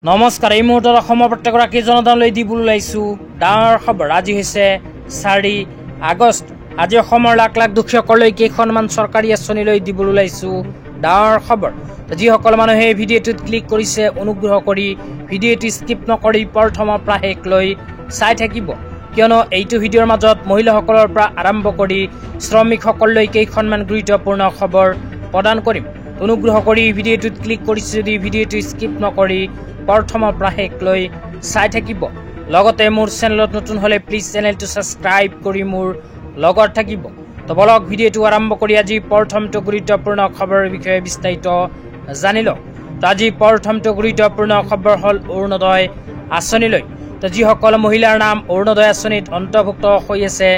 নমস্কাৰ। এই মুহূৰ্তত অসমৰ প্ৰত্যেকগৰাকী জনতালৈ দিবলৈ ওলাইছোঁ ডাঙৰ খবৰ। আজি হৈছে 4 আগষ্ট। আজি অসমৰ লাখ লাখ দুখীয়াসকললৈ কেইখনমান চৰকাৰী আঁচনিলৈ দিবলৈ ওলাইছোঁ ডাঙৰ খবৰ। যিসকল মানুহে এই ভিডিঅ'টোত ক্লিক কৰিছে, অনুগ্ৰহ কৰি ভিডিঅ'টো স্কিপ নকৰি প্ৰথমৰ পৰা শেষলৈ চাই থাকিব, কিয়নো এইটো ভিডিঅ'ৰ মাজত মহিলাসকলৰ পৰা আৰম্ভ কৰি শ্ৰমিকসকললৈ কেইখনমান গুৰুত্বপূৰ্ণ খবৰ প্ৰদান কৰিম। অনুগ্ৰহ কৰি ভিডিঅ'টোত ক্লিক কৰিছে যদি ভিডিঅ'টো স্কিপ নকৰি প্ৰথমৰ পৰা শেষলৈ চাই থাকিব। লগতে মোৰ চেনেলত নতুন হ'লে প্লিজ চেনেলটো ছাবস্ক্ৰাইব কৰি মোৰ লগত থাকিব। তো বলক ভিডিঅ'টো আৰম্ভ কৰি আজি প্ৰথমটো গুৰুত্বপূৰ্ণ খবৰৰ বিষয়ে বিস্তাৰিত জানি লওক। তো আজি প্ৰথমটো গুৰুত্বপূৰ্ণ খবৰ হ'ল অৰুণোদয় আঁচনিলৈ। তো যিসকল মহিলাৰ নাম অৰুণোদয় আঁচনিত অন্তৰ্ভুক্ত হৈ আছে,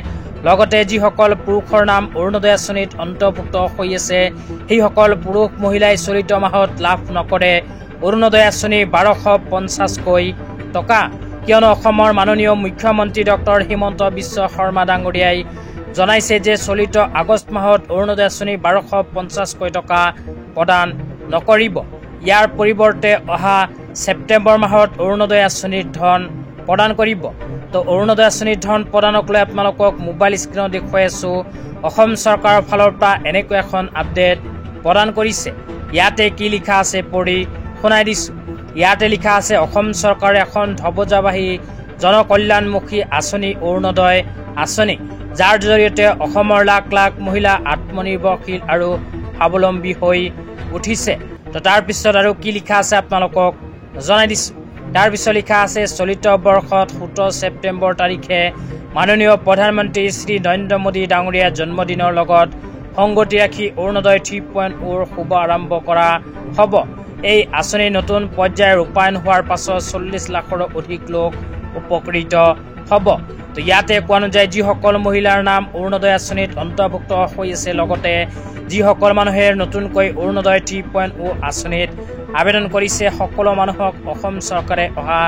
লগতে যিসকল পুৰুষৰ নাম অৰুণোদয় আঁচনিত অন্তৰ্ভুক্ত হৈ আছে, সেইসকল পুৰুষ মহিলাই চলিত মাহত লাভ নকৰে অৰুণোদয় আঁচনি 1250কৈ টকা, কিয়নো অসমৰ মাননীয় মুখ্যমন্ত্ৰী ডক্টৰ হিমন্ত বিশ্ব শৰ্মা ডাঙৰীয়াই জনাইছে যে চলিত আগষ্ট মাহত অৰুণোদয় আঁচনি 1250কৈ টকা প্ৰদান নকৰিব। ইয়াৰ পৰিৱৰ্তে অহা ছেপ্টেম্বৰ মাহত অৰুণোদয় আঁচনিৰ ধন প্ৰদান কৰিব। তো অৰুণোদয় আঁচনিৰ ধন প্ৰদানক লৈ আপোনালোকক মোবাইল স্ক্ৰীণত দেখুৱাই আছোঁ। অসম চৰকাৰৰ ফালৰ পৰা এনেকৈ এখন আপডেট প্ৰদান কৰিছে। ইয়াতে কি লিখা আছে পঢ়ি শুনাই দিছোঁ। ইয়াতে লিখা আছে, অসম চৰকাৰে এখন ধ্বজাবাহী জনকল্যাণমুখী আঁচনি অৰুণোদয় আঁচনি, যাৰ জৰিয়তে অসমৰ লাখ লাখ মহিলা আত্মনিৰ্ভৰশীল আৰু স্বাৱলম্বী হৈ উঠিছে। তো তাৰপিছত আৰু কি লিখা আছে আপোনালোকক জনাই দিছোঁ। তাৰপিছত লিখা আছে, চলিত বৰ্ষত 17 ছেপ্টেম্বৰ তাৰিখে মাননীয় প্ৰধানমন্ত্ৰী শ্ৰী নৰেন্দ্ৰ মোদী ডাঙৰীয়াৰ জন্মদিনৰ লগত সংগতি ৰাখি অৰুণোদয় 3.0ৰ শুভ আৰম্ভ কৰা হ'ব। এই আঁচনিৰ নতুন পৰ্যায় ৰূপায়ণ হোৱাৰ পাছত 40 লাখৰো অধিক লোক উপকৃত হ'ব। তো ইয়াতে কোৱা অনুযায়ী যিসকল মহিলাৰ নাম অৰুণোদয় আঁচনিত অন্তৰ্ভুক্ত হৈ আছে, লগতে যিসকল মানুহে নতুনকৈ অৰুণোদয় 3.0 আঁচনিত আবেদন কৰিছে, সকলো মানুহক অসম চৰকাৰে অহা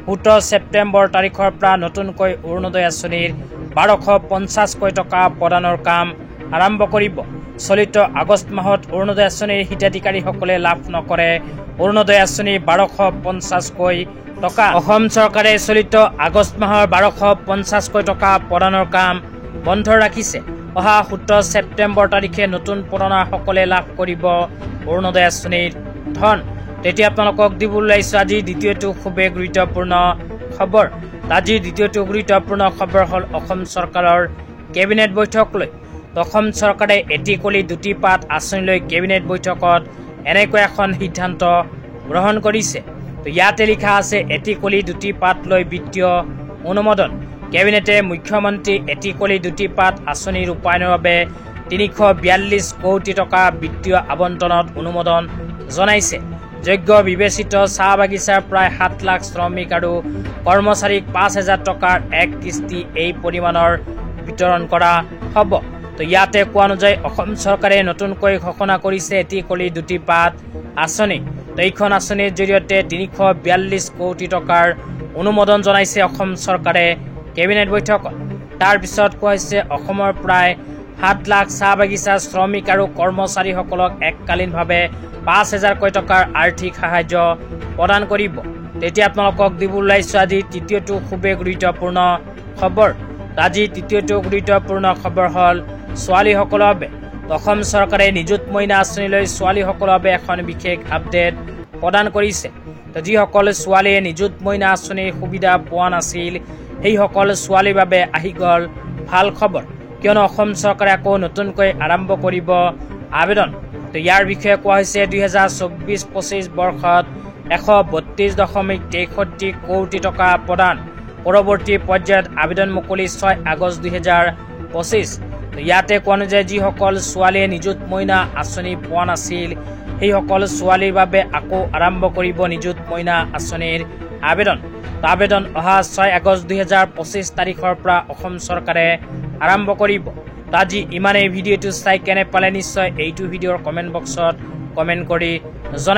17 ছেপ্টেম্বৰ তাৰিখৰ পৰা নতুনকৈ অৰুণোদয় আঁচনিৰ 1250কৈ টকা প্ৰদানৰ কাম আৰম্ভ কৰিব। চলিত আগষ্ট মাহত অৰুণোদয় আঁচনিৰ হিতাধিকাৰীসকলে লাভ নকৰে অৰুণোদয় আঁচনিৰ 1250কৈ টকা। অসম চৰকাৰে চলিত আগষ্ট মাহৰ 1250কৈ টকা প্ৰদানৰ কাম বন্ধ ৰাখিছে। অহা 17 ছেপ্টেম্বৰ তাৰিখে নতুন পুৰণাসকলে লাভ কৰিব অৰুণোদয় আঁচনিৰ ধন। তেতিয়া আপোনালোকক দিবলৈ ওলাইছোঁ আজি দ্বিতীয়টো খুবেই গুৰুত্বপূৰ্ণ খবৰ। আজিৰ দ্বিতীয়টো গুৰুত্বপূৰ্ণ খবৰ হ'ল অসম চৰকাৰৰ কেবিনেট বৈঠক লৈ। অসম চৰকাৰে এটি কলি দুটি পাত আঁচনিলৈ কেবিনেট বৈঠকত এনেকৈ এখন সিদ্ধান্ত গ্ৰহণ কৰিছে। তো ইয়াতে লিখা আছে, এটি কলি দুটি পাত লৈ বিত্তীয় অনুমোদন। কেবিনেটে মুখ্যমন্ত্ৰী এটি কলি দুটি পাত আঁচনি ৰূপায়ণৰ বাবে 342 কোটি টকা বিত্তীয় আবণ্টনত অনুমোদন জনাইছে। যোগ্য বিবেচিত চাহ বাগিচাৰ প্ৰায় 7 লাখ শ্ৰমিক আৰু কৰ্মচাৰীক 5,000 টকাৰ এক কিস্তি এই পৰিমাণৰ বিতৰণ কৰা হ'ব। তো ইয়াতে কোৱা অনুযায়ী অসম চৰকাৰে নতুনকৈ ঘোষণা কৰিছে এটি কলি দুটি পাত আঁচনি। তো এইখন আঁচনিৰ জৰিয়তে 342 কোটি টকাৰ অনুমোদন জনাইছে অসম চৰকাৰে কেবিনেট বৈঠকত। তাৰপিছত কোৱা হৈছে, অসমৰ প্ৰায় 7 লাখ চাহ বাগিচাৰ শ্ৰমিক আৰু কৰ্মচাৰীসকলক এককালীনভাৱে 5,000কৈ টকাৰ আৰ্থিক সাহায্য প্ৰদান কৰিব। তেতিয়া আপোনালোকক দিবলৈ ওলাইছোঁ আজি তৃতীয়টো খুবেই গুৰুত্বপূৰ্ণ খবৰ। আজি তৃতীয়টো গুৰুত্বপূৰ্ণ খবৰ হ'ল ছোৱালীসকলৰ বাবে। অসম চৰকাৰে নিযুত মইনা আঁচনিলৈ ছোৱালীসকলৰ বাবে এখন বিশেষ আপডেট প্ৰদান কৰিছে। তো যিসকল ছোৱালীয়ে নিযুত মইনা আঁচনিৰ সুবিধা পোৱা নাছিল, সেইসকল ছোৱালীৰ বাবে আহি গ'ল ভাল খবৰ, কিয়নো অসম চৰকাৰে আকৌ নতুনকৈ আৰম্ভ কৰিব আবেদন। তো ইয়াৰ বিষয়ে কোৱা হৈছে, 2024-25 বৰ্ষত 132.63 কোটি টকা প্ৰদান। পৰৱৰ্তী পৰ্যায়ত আবেদন মুকলি 6 আগষ্ট 2025। তো ইয়াতে কোৱা অনুযায়ী যিসকল ছোৱালীয়ে নিযুত মইনা আঁচনি পোৱা নাছিল, সেইসকল ছোৱালীৰ বাবে আকৌ আৰম্ভ কৰিব নিযুত মইনা আঁচনিৰ আবেদন। তো আবেদন অহা 6 আগষ্ট 2025 তাৰিখৰ পৰা অসম চৰকাৰে আৰম্ভ কৰিব। তো আজি ইমানেই। ভিডিঅ'টো চাই কেনে পালে নিশ্চয় এইটো ভিডিঅ'ৰ কমেণ্ট বক্সত কমেণ্ট কৰি জনাই